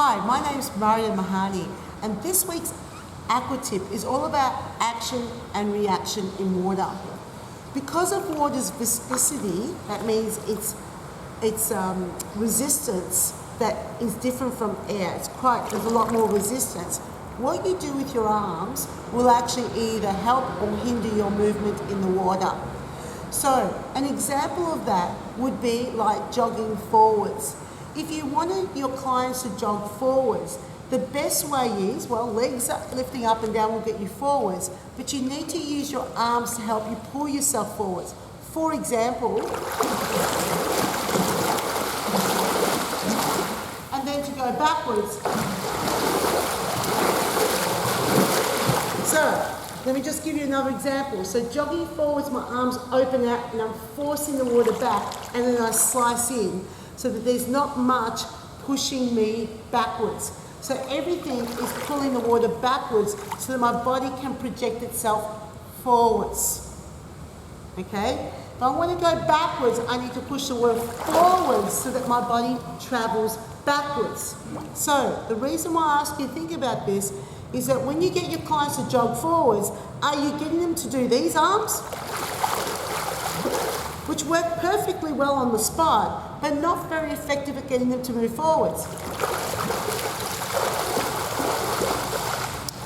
Hi, my name is Maria Mahani, and this week's Aqua tip is all about action and reaction in water. Because of water's viscosity, that means its resistance that is different from air. There's a lot more resistance. What you do with your arms will actually either help or hinder your movement in the water. So an example of that would be like jogging forwards. If you wanted your clients to jog forwards, the best way is, well, legs up, lifting up and down will get you forwards, but you need to use your arms to help you pull yourself forwards. For example, and then to go backwards. So, let me just give you another example. So jogging forwards, my arms open out and I'm forcing the water back, and then I slice in so that there's not much pushing me backwards. So everything is pulling the water backwards so that my body can project itself forwards. Okay? If I want to go backwards, I need to push the water forwards so that my body travels backwards. So the reason why I ask you to think about this is that when you get your clients to jog forwards, are you getting them to do these arms? Which work perfectly well on the spot, but not very effective at getting them to move forwards.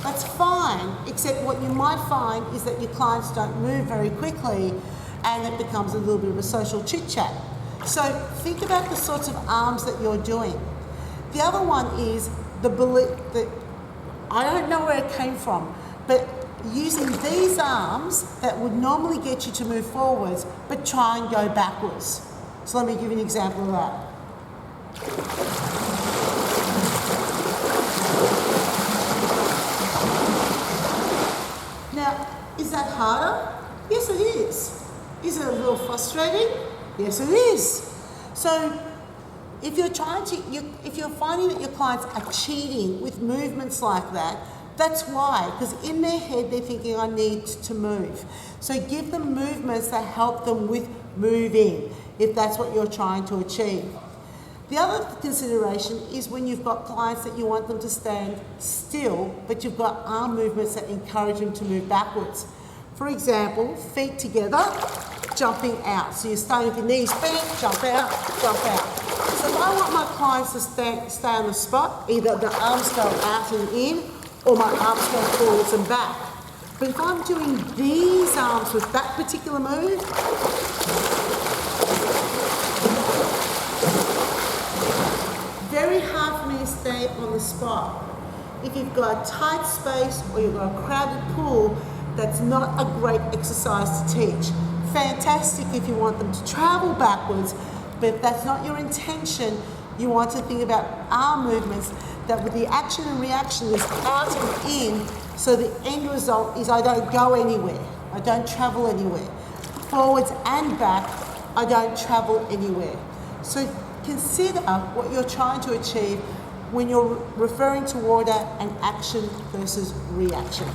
That's fine, except what you might find is that your clients don't move very quickly and it becomes a little bit of a social chit-chat. So think about the sorts of arms that you're doing. The other one is the belief that, I don't know where it came from, but using these arms that would normally get you to move forwards, but try and go backwards. So let me give you an example of that. Now, is that harder? Yes, it is. Is it a little frustrating? Yes, it is. So, if you're finding that your clients are cheating with movements like that, that's why, because in their head they're thinking, I need to move. So give them movements that help them with moving, if that's what you're trying to achieve. The other consideration is when you've got clients that you want them to stand still, but you've got arm movements that encourage them to move backwards. For example, feet together, jumping out. So you're starting with your knees bent, jump out, jump out. So if I want my clients to stay on the spot, either the arms go out and in, or my arms go forwards and back. But if I'm doing these arms with that particular move, very hard for me to stay on the spot. If you've got a tight space or you've got a crowded pool, that's not a great exercise to teach. Fantastic if you want them to travel backwards, but if that's not your intention, you want to think about arm movements that with the action and reaction is out and in, so the end result is I don't go anywhere, I don't travel anywhere. Forwards and back, I don't travel anywhere. So consider what you're trying to achieve when you're referring to water and action versus reaction.